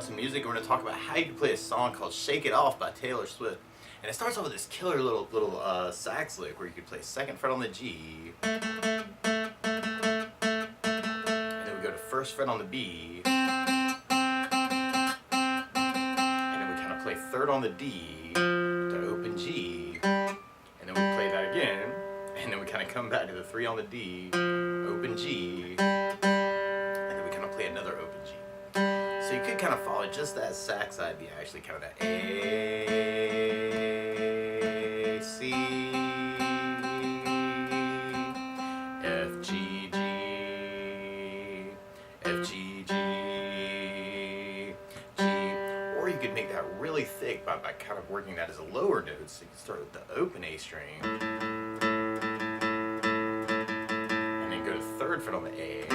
on some music. We're going to talk about how you can play a song called "Shake It Off" by Taylor Swift. And it starts off with this killer little sax lick where you can play second fret on the G, and then we go to first fret on the B, and then we kind of play third on the D to open G, and then we play that again, and then we kind of come back to the 3 on the D, open G, and then we kind of play another open G. So you could kind of follow just that sax idea, actually, kind of that A, C, F, G, G, F, G, G, G. Or you could make that really thick by kind of working that as a lower note. So you can start with the open A string, and then go to third fret on the A,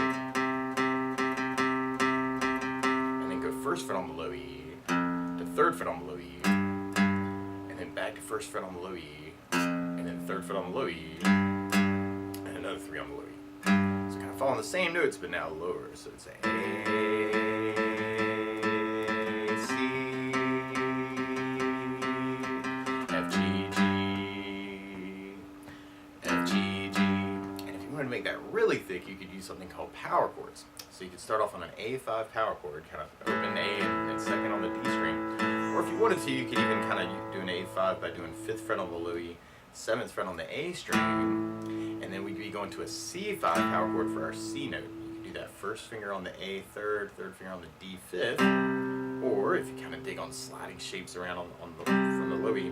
first fret on the low E, to third fret on the low E, and then back to first fret on the low E, and then third fret on the low E, and another 3 on the low E. So kind of following the same notes but now lower. So it's A, C, F, G, G, F, G, G. And if you wanted to make that really thick, you could use something called power chords. So you could start off on an A5 power chord, kind of open A and second on the D string. Or if you wanted to, you could even kind of do an A5 by doing 5th fret on the low E, 7th fret on the A string, and then we'd be going to a C5 power chord for our C note. You could do that first finger on the A third, third finger on the D fifth, or if you kind of dig on sliding shapes around from the low E,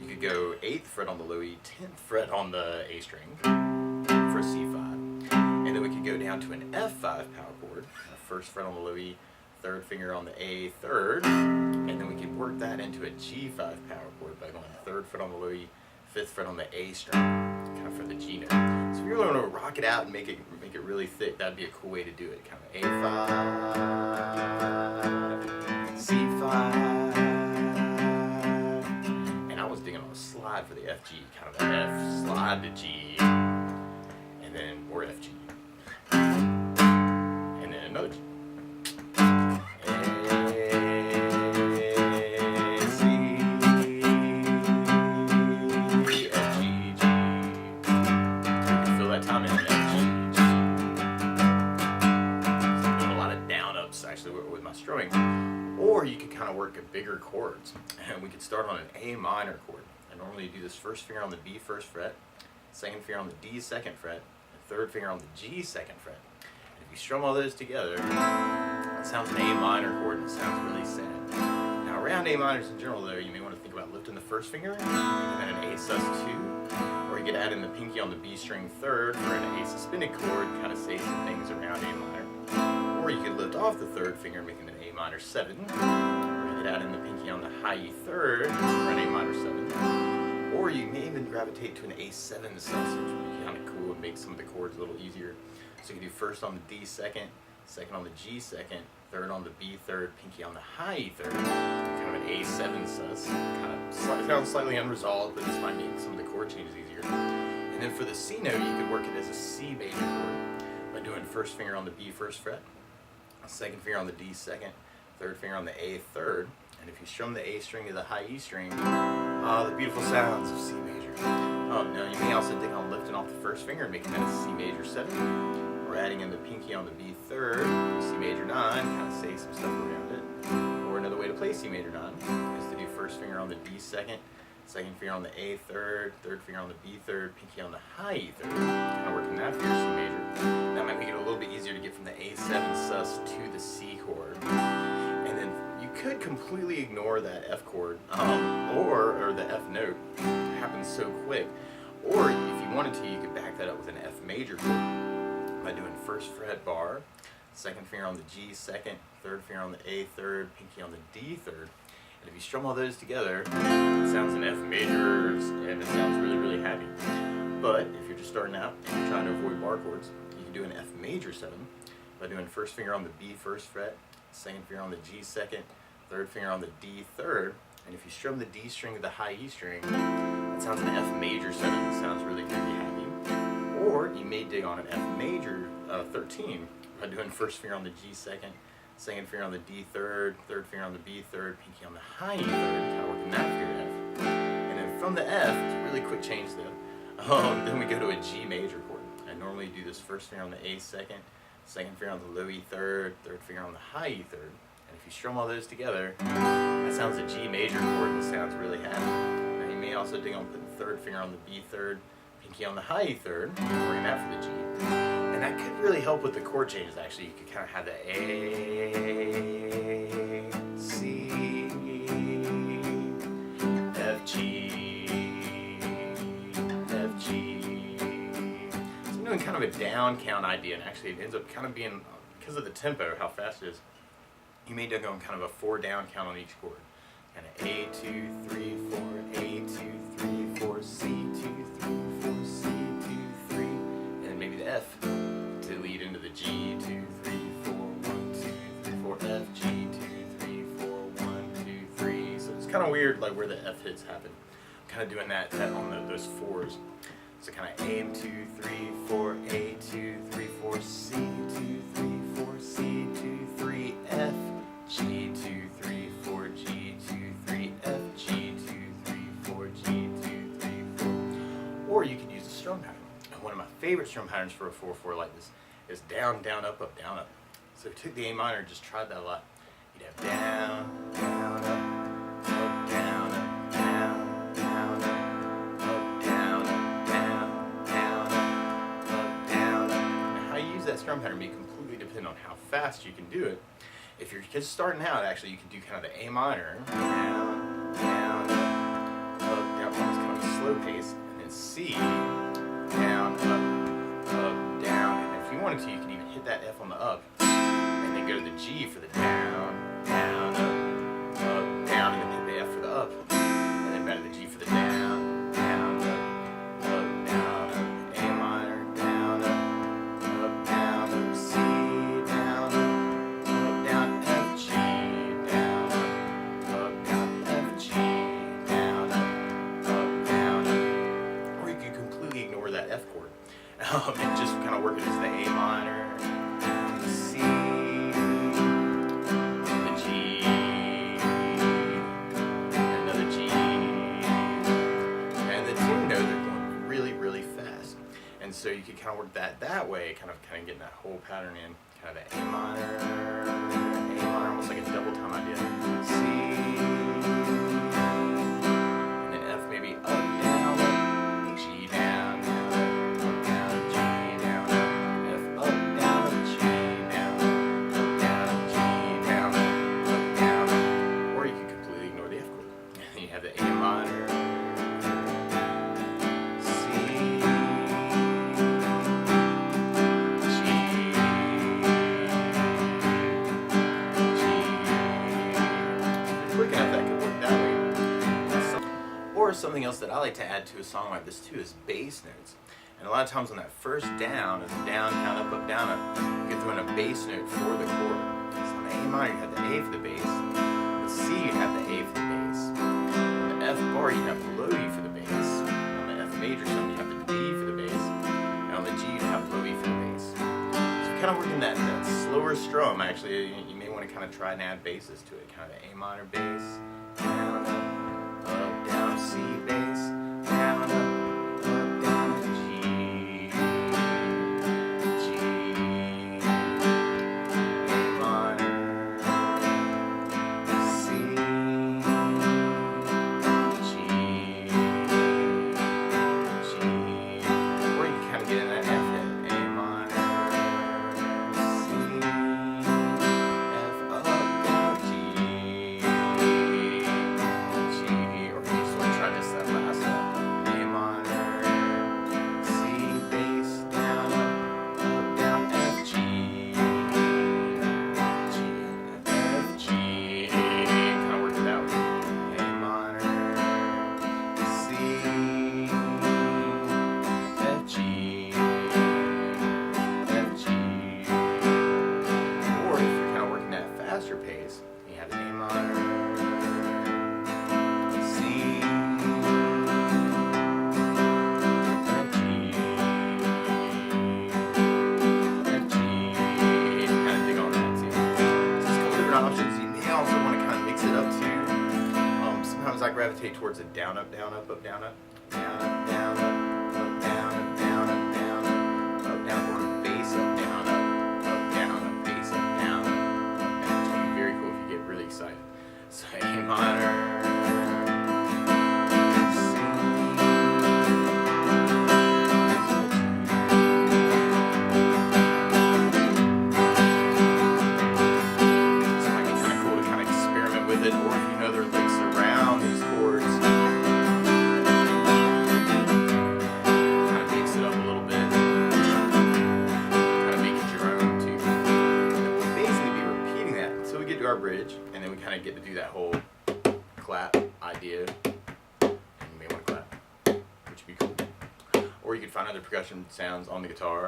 you could go 8th fret on the low E, 10th fret on the A string for a C5. And then we could go down to an F5 power chord, first fret on the low E, third finger on the A third, and then we could work that into a G5 power chord by going third fret on the low E, 5th fret on the A string, kind of for the G note. So if you're going to rock it out and make it really thick, that'd be a cool way to do it. Kind of A5, C5, and I was digging on a slide for the F G, kind of an F slide to G, and then more F G. Another G. A, C, F, G, G. You can fill that time in F, G, G. So I'm doing a lot of down ups actually with my strumming. Or you could kind of work at bigger chords. And we could start on an A minor chord. I normally do this first finger on the B first fret, second finger on the D second fret, and third finger on the G second fret. You strum all those together, it sounds an A minor chord and it sounds really sad. Now around A minors in general though, you may want to think about lifting the first finger and then an A sus2, or you could add in the pinky on the B string third for an A suspended chord, kind of say some things around A minor. Or you could lift off the third finger making an A minor 7, or you could add in the pinky on the high E third for an A minor 7. Or you may even gravitate to an A7 sus, which would be kind of cool and make some of the chords a little easier. So you can do first on the D second, second on the G second, third on the B third, pinky on the high E third, kind of an A7 sus. Kind of sounds slightly unresolved, but this might make some of the chord changes easier. And then for the C note, you could work it as a C major chord by doing first finger on the B first fret, second finger on the D second, third finger on the A third, and if you strum the A string to the high E string, the beautiful sounds of C major. Now you may also dig on lifting off the first finger and making that a C major 7, or adding in the pinky on the B third, C major 9, kind of say some stuff around it. Or another way to play C major 9 is to do first finger on the D second, second finger on the A third, third finger on the B third, pinky on the high E third, kind of working that for your C major. That might make it a little bit easier to get from the A7 sus to the C chord. And then you could completely ignore that F chord, or the F note. It happens so quick. Or if you wanted to, you could back that up with an F major chord by doing first fret bar, second finger on the G second, third finger on the A third, pinky on the D third. And if you strum all those together, it sounds an F major, and it sounds really, really happy. But if you're just starting out and you're trying to avoid bar chords, you can do an F major 7 by doing first finger on the B first fret, second finger on the G second, third finger on the D third, and if you strum the D string to the high E string, it sounds an F major 7. It sounds really, really happy. Or you may dig on an F major 13 by doing first finger on the G second, second finger on the D third, third finger on the B third, pinky on the high E third, kind of working that finger F. And then from the F, it's a really quick change though, then we go to a G major chord. I normally do this first finger on the A second, second finger on the low E third, third finger on the high E third. And if you strum all those together, that sounds a G major chord and sounds really happy. Now you may also dig on putting the third finger on the B third, pinky on the high E third, working that for the G. And that could really help with the chord changes actually. You could kind of have the A, C, F, G, F, G. So I'm doing kind of a down count idea, and actually it ends up kind of being, because of the tempo, how fast it is, you may go on kind of a 4 down count on each chord. Kind of A, 2, 3, 4, A, 2, 3, 4, C, 2, 3, 4, C, 2, 3, and then maybe the F to lead into the G, 2, 3, 4, 1, 2, 3, 4, F, G, 2, 3, 4, 1, 2, 3. So it's kind of weird like where the F hits happen. I'm kind of doing that on those 4s. So kind of A, 2, 3, 4, A, 2, 3, 4, C, 2, 3, 4, C, 2, 3, F, G, 2, 3, 4, G, 2, 3, F, G, 2, 3, 4, G, 2, 3, 4. Or you could use a strum pattern. And one of my favorite strum patterns for a 4/4 like this is down, down, up, up, down, up. So if you took the A minor and just tried that a lot, you'd have down, down, up, down, up, down, down, up, down, up, down, down, up, down, up. And how you use that strum pattern will be completely dependent on how fast you can do it. If you're just starting out, actually, you can do kind of the A minor, down, down, up, down, almost kind of a slow pace, and then C, down, up, down, and if you wanted to, you could even hit that F on the up, and then go to the G for the down, down, up, down, and then hit the F for the up, and then back to the G for the down, down, up, down, A minor, down, down, C, down, down, F, G, down, F, G, down, down, or you could completely ignore that F chord and just kind of work it as the A minor, the C, the G, another G, and the two notes are going really, really fast. And so you could kind of work that way, kind of getting that whole pattern in, kind of the A minor, almost like a double time idea. C, and then F maybe up, down, G down, up, down, G down, F up, down, G down, up, down, G down, up, down. Or you can completely ignore the F chord. And you have the A minor, C, looking at that could work that way. Or something else that I like to add to a song like this too is bass notes. And a lot of times on that first down, is down, down, up, down, up, you get throwing a bass note for the chord. So on the A minor you have the A for the bass, on the C you have the A for the bass, on the F bar you have the low E for the bass, on the F major some you have the D for the bass, and on the G you have low E for the bass. So kind of working that slower strum, actually, you may want to kind of try and add basses to it. Kind of the A minor bass, down, up, down, C bass, down, down, G, G, A minor, C, G, G, or you can kind of get in that F hit, A minor, C, F up, down, G, towards a down, up, down, up, down, up, down, up, down, up, down, up, down, up, down, up, down, or a bass, up, down, up, bass, up, down, up, down. Which would be very cool if you get really excited. So A minor. Or if you know there are licks around these chords, kind of mix it up a little bit, kind of make it your own too. And we'll basically be repeating that until we get to our bridge, and then we kind of get to do that whole clap idea, and you may want to clap, which would be cool. Or you could find other percussion sounds on the guitar.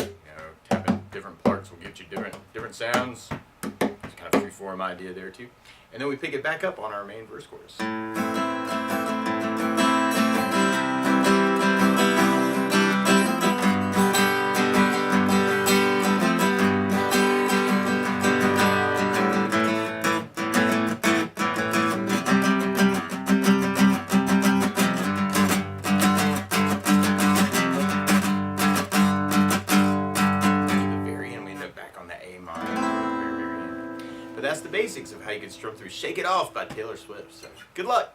You know, tapping different parts will get you different sounds. It's kind of free-form idea there too. And then we pick it back up on our main verse chorus. But that's the basics of how you can strum through Shake It Off by Taylor Swift. So good luck.